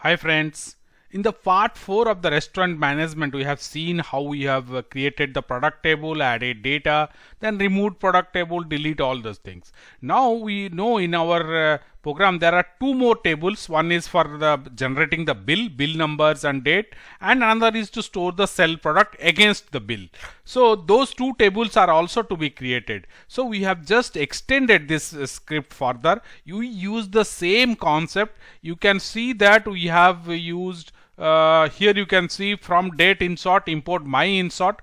Hi friends, in the part 4 of the restaurant management we have seen how we have created the product table, added data, then removed product table, delete all those things. Now we know in our program there are two more tables. One is for the generating the bill numbers and date, and another is to store the sell product against the bill. So those two tables are also to be created. So we have just extended this script further. You use the same concept. You can see that we have used here you can see from date insert import my insert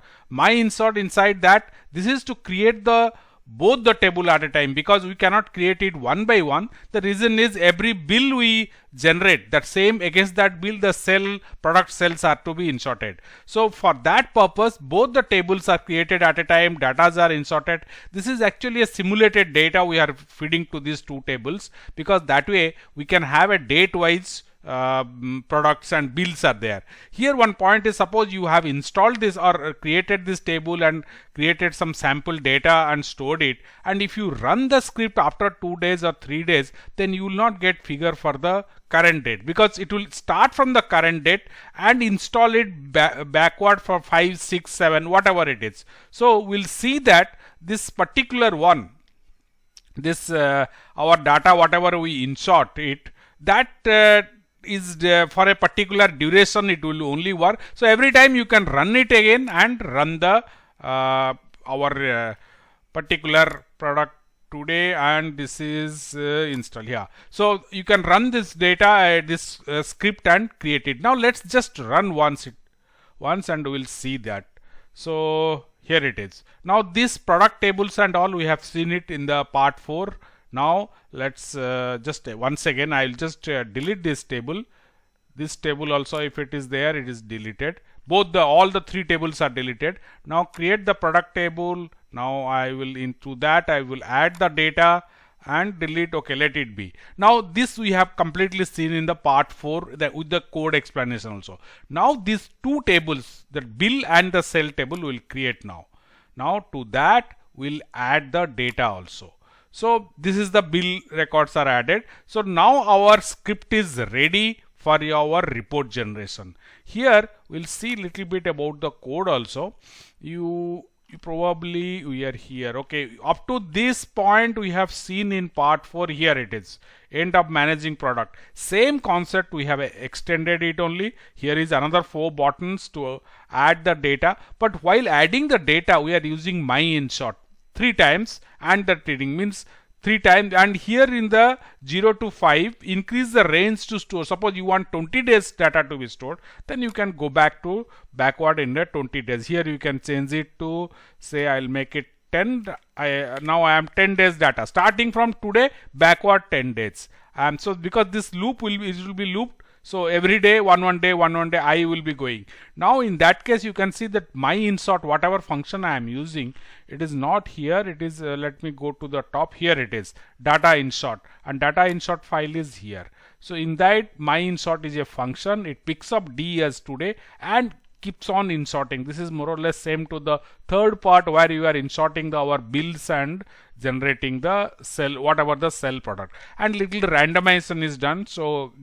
inside that. This is to create the both the table at a time, because we cannot create it one by one. The reason is every bill we generate that same against that bill the sell product cells are to be inserted. So for that purpose both the tables are created at a time, datas are inserted. This is actually a simulated data we are feeding to these two tables, because that way we can have a date wise products and bills are there. Here one point is, suppose you have installed this or created this table and created some sample data and stored it, and if you run the script after 2 days or 3 days, then you will not get figure for the current date, because it will start from the current date and install it backward for 5, 6, 7 whatever it is. So we'll see that this particular one, this our data whatever we insert it, that is for a particular duration it will only work. So every time you can run it again and run the our particular product today, and this is install here. So you can run this data this script and create it. Now let's just run once and we'll see that. So here it is. Now this product tables and all we have seen it in the part 4. Now let's just once again I'll just delete this table. This table also, if it is there, it is deleted. Both all the three tables are deleted. Now create the product table. Now I will into that I will add the data and delete. Okay, let it be. Now this we have completely seen in the part 4 with the code explanation also. Now these two tables, the bill and the sell table, will create now. Now to that we'll add the data also. So this is the bill records are added. So now our script is ready for our report generation. Here we'll see little bit about the code also. You probably we are here. Okay, up to this point we have seen in part 4. Here it is, end of managing product. Same concept we have extended it only. Here is another 4 buttons to add the data, but while adding the data we are using my insert 3 times, and the trading means 3 times, and here in the 0 to 5 increase the range to store. Suppose you want 20 days data to be stored, then you can go back to backward in the 20 days. Here you can change it to, say I'll make it 10. Now I am 10 days data starting from today, backward 10 days. So because this loop will be looped, so every day one day I will be going. Now in that case you can see that my insert whatever function I am using, it is not here. It is let me go to the top. Here it is, data insert, and data insert file is here. So in that my insert is a function. It picks up D as today and keeps on inserting. This is more or less same to the third part where you are inserting our bills and generating the sell whatever the sell product, and little randomization is done. So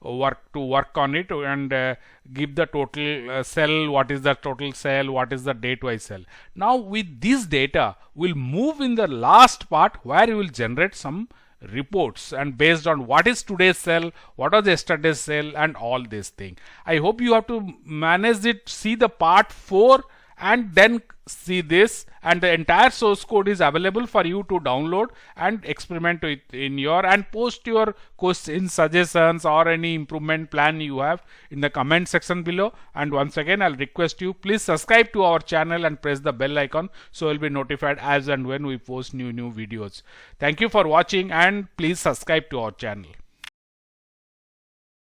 work on it and give the total sell, what is the total sell, what is the date wise sell. Now with this data we'll move in the last part where you will generate some reports, and based on what is today's sell, what was yesterday's sell, and all this thing. I hope you have to manage it, see the part 4 and then see this, and the entire source code is available for you to download and experiment with in your, and post your questions, suggestions or any improvement plan you have in the comment section below. And once again I'll request you, please subscribe to our channel and press the bell icon so you'll be notified as and when we post new videos. Thank you for watching, and please subscribe to our channel.